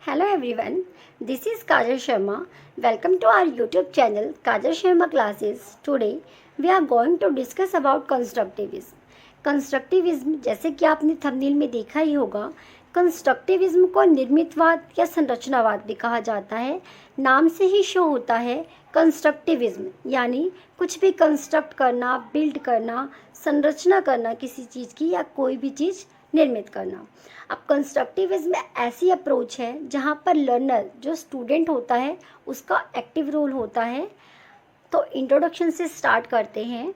Hello everyone, this is Kajal Sharma. Welcome to our YouTube channel Kajal Sharma Classes. Today we are going to discuss about constructivism. Constructivism जैसे कि आपने thumbnail में देखा ही होगा, constructivism को निर्मितवाद या संरचनावाद भी कहा जाता है। नाम से ही शो होता है कंस्ट्रक्टिविज्म यानी कुछ भी कंस्ट्रक्ट करना, बिल्ड करना, संरचना करना किसी चीज़ की या कोई भी चीज़ निर्मित करना। अब कंस्ट्रक्टिविज्म ऐसी अप्रोच है जहाँ पर लर्नर जो स्टूडेंट होता है उसका एक्टिव रोल होता है। तो इंट्रोडक्शन से स्टार्ट करते हैं।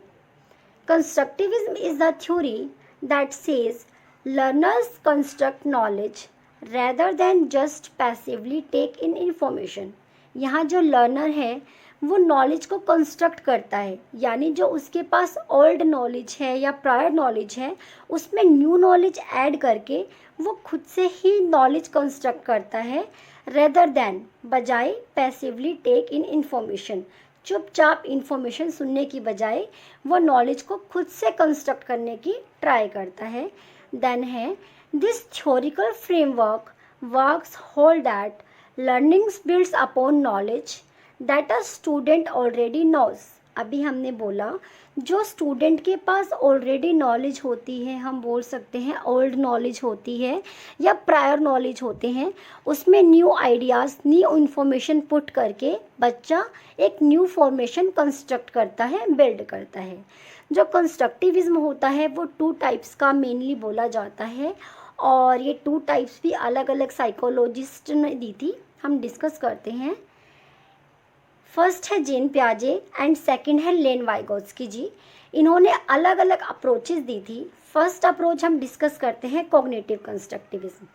Constructivism is the theory that says learners construct knowledge rather than just passively take in information। यहाँ जो लर्नर है वो नॉलेज को कंस्ट्रक्ट करता है, यानी जो उसके पास ओल्ड नॉलेज है या प्रायर नॉलेज है उसमें न्यू नॉलेज ऐड करके वो खुद से ही नॉलेज कंस्ट्रक्ट करता है, रेदर देन बजाय पैसिवली टेक इन इंफॉर्मेशन। चुपचाप इंफॉर्मेशन सुनने की बजाय वो नॉलेज को खुद से कंस्ट्रक्ट करने की ट्राई करता है। देन है this theoretical framework works hold that learnings builds upon knowledge that a student already knows. अभी हमने बोला जो स्टूडेंट के पास ऑलरेडी नॉलेज होती है, हम बोल सकते हैं ओल्ड नॉलेज होती है या प्रायर नॉलेज होते हैं, उसमें new ideas, new information put करके बच्चा एक न्यू फॉर्मेशन कंस्ट्रक्ट करता है, बिल्ड करता है। जो कंस्ट्रक्टिविज्म होता है वो टू टाइप्स का मेनली बोला जाता है और ये टू टाइप्स भी अलग अलग साइकोलॉजिस्ट ने दी थी, हम डिस्कस करते हैं। फर्स्ट है जेन पियाजे एंड सेकंड है लेन वाइगोत्स्की जी। इन्होंने अलग अलग अप्रोचेस दी थी। फर्स्ट अप्रोच हम डिस्कस करते हैं कॉग्निटिव कंस्ट्रक्टिविज्म।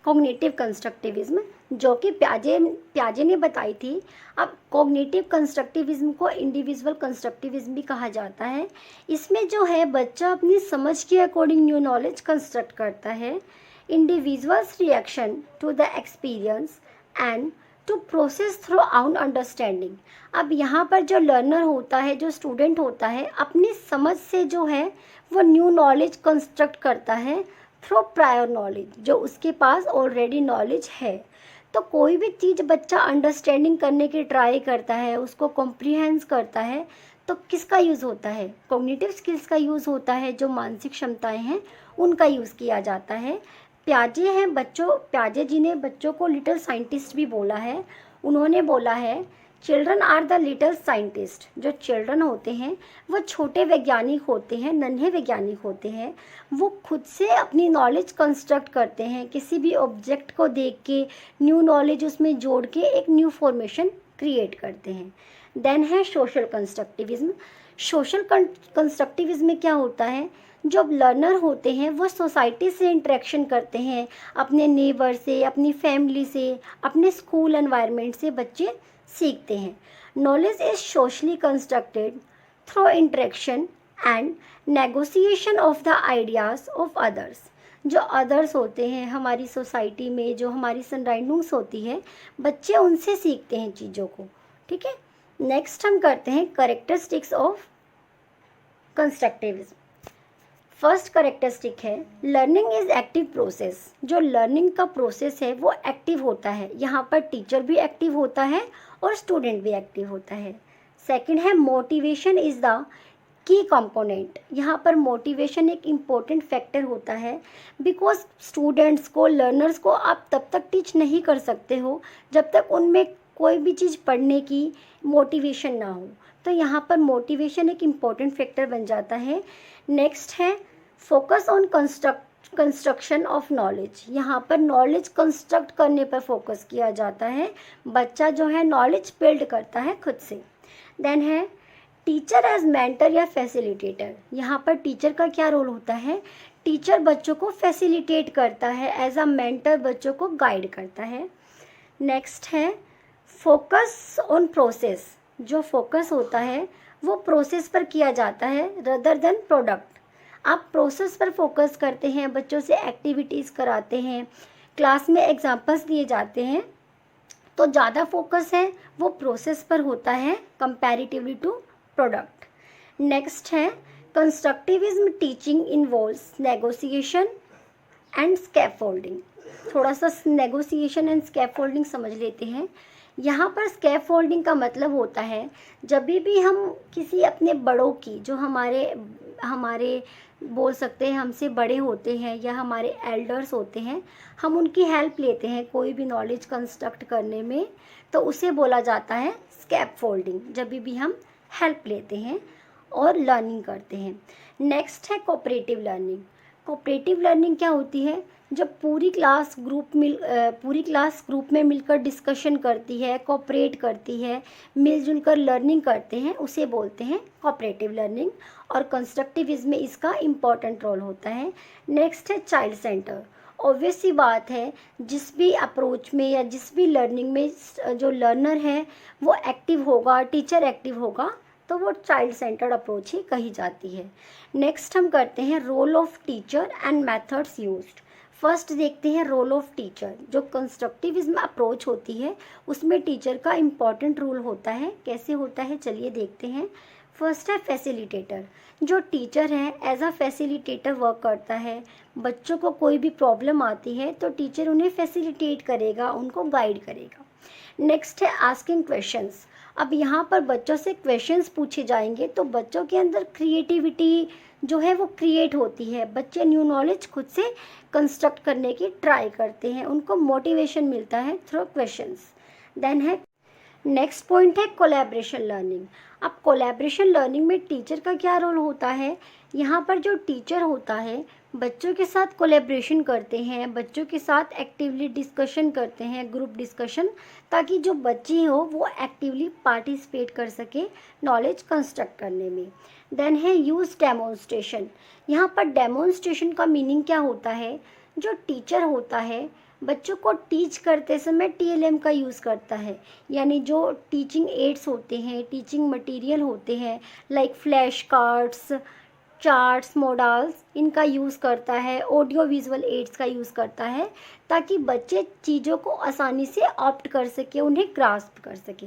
कॉग्निटिव कंस्ट्रक्टिविज्म जो कि पियाजे ने बताई थी। अब कॉग्निटिव कंस्ट्रक्टिविज्म को इंडिविजुअल कंस्ट्रक्टिविज्म भी कहा जाता है। इसमें जो है बच्चा अपनी समझ के अकॉर्डिंग न्यू नॉलेज कंस्ट्रक्ट करता है। Individuals reaction to the experience and to process throughout understanding. अब यहाँ पर जो लर्नर होता है, जो स्टूडेंट होता है, अपनी समझ से जो है वो न्यू नॉलेज कंस्ट्रक्ट करता है थ्रू प्रायर नॉलेज, जो उसके पास ऑलरेडी नॉलेज है। तो कोई भी चीज़ बच्चा अंडरस्टैंडिंग करने की ट्राई करता है, उसको कॉम्प्रिहेंस करता है, तो किसका यूज़ होता है? कॉग्निटिव स्किल्स का यूज़ होता है। जो मानसिक क्षमताएं हैं उनका यूज़ किया जाता है। प्याजे जी ने बच्चों को लिटिल साइंटिस्ट भी बोला है। उन्होंने बोला है children are the little scientist. जो चिल्ड्रन होते हैं वो छोटे वैज्ञानिक होते हैं, नन्हे वैज्ञानिक होते हैं। वो खुद से अपनी नॉलेज कंस्ट्रक्ट करते हैं, किसी भी ऑब्जेक्ट को देख के न्यू नॉलेज उसमें जोड़ के एक न्यू फॉर्मेशन क्रिएट करते हैं। देन है सोशल कंस्ट्रक्टिविज्म। सोशल कंस्ट्रक्टिविज्म में क्या होता है? जो लर्नर होते हैं वो सोसाइटी से इंटरेक्शन करते हैं, अपने नेबर से, अपनी फैमिली से, अपने स्कूल एनवायरनमेंट से बच्चे सीखते हैं। Knowledge is socially constructed through interaction and negotiation of the ideas of others. जो अदर्स होते हैं हमारी सोसाइटी में, जो हमारी सराउंडिंग्स होती है, बच्चे उनसे सीखते हैं चीज़ों को। ठीक है, नेक्स्ट हम करते हैं characteristics of constructivism. First characteristic है लर्निंग इज एक्टिव प्रोसेस। जो लर्निंग का प्रोसेस है वो एक्टिव होता है। यहाँ पर टीचर भी एक्टिव होता है और स्टूडेंट भी एक्टिव होता है। सेकंड है motivation is the key component. यहाँ पर मोटिवेशन एक इम्पोर्टेंट फैक्टर होता है, बिकॉज स्टूडेंट्स को, लर्नर्स को आप तब तक टीच नहीं कर सकते हो जब तक उनमें कोई भी चीज़ पढ़ने की मोटिवेशन ना हो। तो यहाँ पर मोटिवेशन एक इम्पोर्टेंट फैक्टर बन जाता है। नेक्स्ट है focus on construction of knowledge. यहाँ पर नॉलेज कंस्ट्रक्ट करने पर फोकस किया जाता है। बच्चा जो है नॉलेज बिल्ड करता है खुद से। देन है टीचर एज मेंटर या फैसिलिटेटर। यहाँ पर टीचर का क्या रोल होता है? टीचर बच्चों को फैसिलिटेट करता है, एज अ मेंटर बच्चों को गाइड करता है। नेक्स्ट है फोकस ऑन प्रोसेस। जो फोकस होता है वो प्रोसेस पर किया जाता है रदर देन प्रोडक्ट। आप प्रोसेस पर फोकस करते हैं, बच्चों से एक्टिविटीज़ कराते हैं, क्लास में एग्जाम्पल्स दिए जाते हैं, तो ज़्यादा फोकस है वो प्रोसेस पर होता है कंपैरेटिवली टू प्रोडक्ट। नेक्स्ट है constructivism teaching involves negotiation and scaffolding. थोड़ा सा नेगोशिएशन एंड स्कैफोल्डिंग समझ लेते हैं। यहाँ पर स्कैफोल्डिंग का मतलब होता है जब भी हम किसी अपने बड़ों की, जो हमारे हमारे बोल सकते हैं हमसे बड़े होते हैं या हमारे एल्डर्स होते हैं, हम उनकी हेल्प लेते हैं कोई भी नॉलेज कंस्ट्रक्ट करने में, तो उसे बोला जाता है स्कैफोल्डिंग, जब भी हम हेल्प लेते हैं और लर्निंग करते हैं। नेक्स्ट है कोऑपरेटिव लर्निंग। कोऑपरेटिव लर्निंग क्या होती है? जब पूरी क्लास ग्रुप में मिलकर डिस्कशन करती है, कोऑपरेट करती है, मिलजुल कर लर्निंग करते हैं, उसे बोलते हैं कोऑपरेटिव लर्निंग। और कंस्ट्रक्टिविज्म में इसका इम्पॉर्टेंट रोल होता है। नेक्स्ट है चाइल्ड सेंटर। ऑब्वियस सी बात है, जिस भी अप्रोच में या जिस भी लर्निंग में जो लर्नर है वो एक्टिव होगा, टीचर एक्टिव होगा, तो वो चाइल्ड सेंटर्ड अप्रोच ही कही जाती है। नेक्स्ट हम करते हैं role of teacher and methods used. First देखते हैं रोल ऑफ टीचर। जो कंस्ट्रक्टिविज्म अप्रोच होती है उसमें टीचर का इम्पॉर्टेंट रोल होता है। कैसे होता है चलिए देखते हैं। फर्स्ट है फैसिलिटेटर। जो टीचर है एज अ फैसिलिटेटर वर्क करता है। बच्चों को कोई भी प्रॉब्लम आती है तो टीचर उन्हें फैसिलिटेट करेगा, उनको गाइड करेगा। नेक्स्ट है आस्किंग क्वेश्चंस। अब यहाँ पर बच्चों से क्वेश्चंस पूछे जाएंगे तो बच्चों के अंदर क्रिएटिविटी जो है वो क्रिएट होती है। बच्चे न्यू नॉलेज खुद से कंस्ट्रक्ट करने की ट्राई करते हैं, उनको मोटिवेशन मिलता है थ्रू क्वेश्चंस। देन है नेक्स्ट पॉइंट है कोलैबोरेशन लर्निंग। अब कोलैबोरेशन लर्निंग में टीचर का क्या रोल होता है? यहाँ पर जो टीचर होता है बच्चों के साथ कोलैबोरेशन करते हैं, बच्चों के साथ एक्टिवली डिस्कशन करते हैं, ग्रुप डिस्कशन, ताकि जो बच्चे हो वो एक्टिवली पार्टिसिपेट कर सके नॉलेज कंस्ट्रक्ट करने में। देन है यूज़ डेमोन्स्ट्रेशन। यहाँ पर डेमोन्स्ट्रेशन का मीनिंग क्या होता है? जो टीचर होता है बच्चों को टीच करते समय TLM का यूज़ करता है, यानी जो टीचिंग एड्स होते हैं, टीचिंग मटेरियल होते हैं like flash cards, charts, models, इनका यूज़ करता है, ऑडियो विजुअल एड्स का यूज़ करता है, ताकि बच्चे चीज़ों को आसानी से ऑप्ट कर सके, उन्हें ग्रास्प कर सके।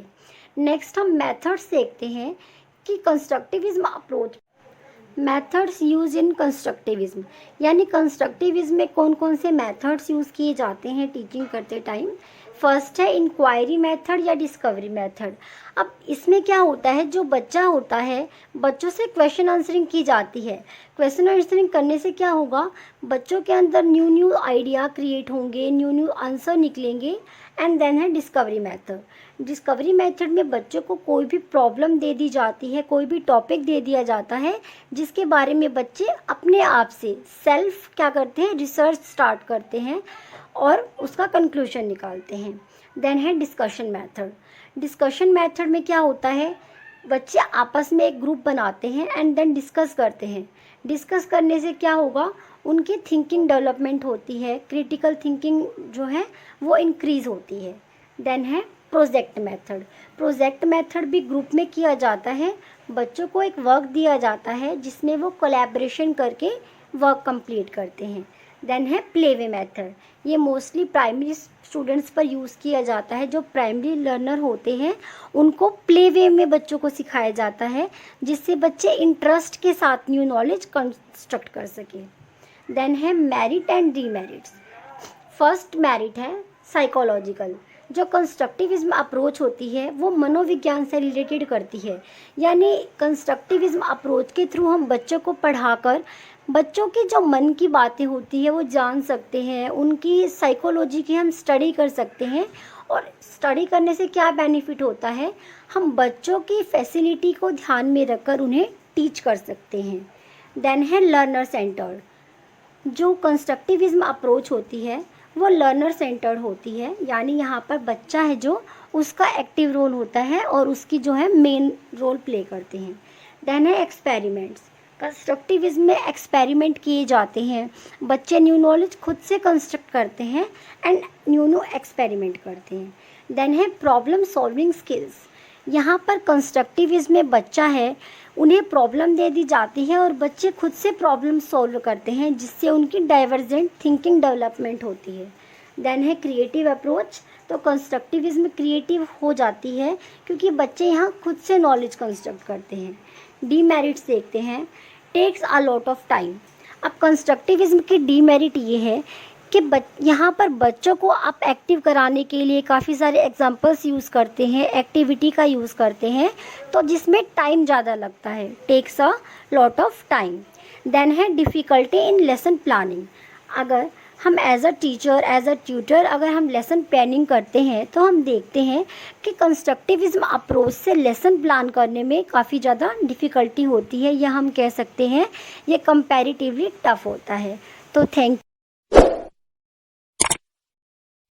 नेक्स्ट हम मेथड्स देखते हैं कि constructivism approach, methods use in constructivism, यानी कंस्ट्रक्टिविज्म में कौन कौन से मेथड्स यूज़ किए जाते हैं टीचिंग करते टाइम। फर्स्ट है इंक्वायरी मेथड या डिस्कवरी मेथड। अब इसमें क्या होता है, जो बच्चा होता है बच्चों से क्वेश्चन आंसरिंग की जाती है। क्वेश्चन आंसरिंग करने से क्या होगा, बच्चों के अंदर न्यू न्यू आइडिया क्रिएट होंगे, न्यू न्यू आंसर निकलेंगे। एंड देन है डिस्कवरी मेथड। डिस्कवरी मेथड में बच्चों को कोई भी प्रॉब्लम दे दी जाती है, कोई भी टॉपिक दे दिया जाता है, जिसके बारे में बच्चे अपने आप से सेल्फ क्या करते हैं, रिसर्च स्टार्ट करते हैं और उसका कंक्लूजन निकालते हैं। देन है डिस्कशन मेथड। डिस्कशन मेथड में क्या होता है, बच्चे आपस में एक ग्रुप बनाते हैं एंड देन डिस्कस करते हैं। डिस्कस करने से क्या होगा, उनकी थिंकिंग डेवलपमेंट होती है, क्रिटिकल थिंकिंग जो है वो इंक्रीज़ होती है। देन है प्रोजेक्ट मेथड। प्रोजेक्ट मेथड भी ग्रुप में किया जाता है। बच्चों को एक वर्क दिया जाता है जिसमें वो कोलैबोरेशन करके वर्क कंप्लीट करते हैं। देन है प्लेवे मेथड। ये मोस्टली प्राइमरी स्टूडेंट्स पर यूज़ किया जाता है। जो प्राइमरी लर्नर होते हैं उनको प्ले वे में बच्चों को सिखाया जाता है, जिससे बच्चे इंटरेस्ट के साथ न्यू नॉलेज कंस्ट्रक्ट कर सकें। देन है merit and demerits. First merit है साइकोलॉजिकल। जो कंस्ट्रक्टिविज्म अप्रोच होती है वो मनोविज्ञान से रिलेटेड करती है, यानी कंस्ट्रक्टिविज्म अप्रोच के थ्रू हम बच्चों को पढ़ाकर बच्चों की जो मन की बातें होती है वो जान सकते हैं, उनकी साइकोलॉजी की हम स्टडी कर सकते हैं। और स्टडी करने से क्या बेनिफिट होता है, हम बच्चों की फैसिलिटी को ध्यान में रखकर उन्हें टीच कर सकते हैं। देन है लर्नर सेंटर्ड। जो कंस्ट्रक्टिविज्म अप्रोच होती है वो लर्नर सेंटर्ड होती है, यानी यहाँ पर बच्चा है जो उसका एक्टिव रोल होता है और उसकी जो है मेन रोल प्ले करते हैं। देन है एक्सपेरिमेंट्स। कंस्ट्रक्टिविज्म में एक्सपेरिमेंट किए जाते हैं, बच्चे न्यू नॉलेज खुद से कंस्ट्रक्ट करते हैं एंड न्यू एक्सपेरिमेंट करते हैं। देन है प्रॉब्लम सॉल्विंग स्किल्स। यहाँ पर कंस्ट्रक्टिविज्म में बच्चा है, उन्हें प्रॉब्लम दे दी जाती है और बच्चे खुद से प्रॉब्लम सॉल्व करते हैं, जिससे उनकी डाइवर्जेंट थिंकिंग डेवलपमेंट होती है। देन है क्रिएटिव अप्रोच। तो कंस्ट्रक्टिविज्म क्रिएटिव हो जाती है क्योंकि बच्चे यहाँ खुद से नॉलेज कंस्ट्रक्ट करते हैं। डीमेरिट्स देखते हैं। Takes a lot of time. अब कंस्ट्रक्टिविज्म की डीमेरिट ये है कि यहाँ पर बच्चों को आप एक्टिव कराने के लिए काफ़ी सारे एग्जांपल्स यूज़ करते हैं, एक्टिविटी का यूज़ करते हैं, तो जिसमें टाइम ज़्यादा लगता है, takes a lot of time. Then है डिफ़िकल्टी इन लेसन प्लानिंग। अगर हम as a teacher, as a tutor अगर हम लेसन प्लानिंग करते हैं तो हम देखते हैं कि कंस्ट्रक्टिविज्म अप्रोच से लेसन प्लान करने में काफ़ी ज़्यादा डिफ़िकल्टी होती है, या हम कह सकते हैं ये कंपैरेटिवली टफ होता है। तो थैंक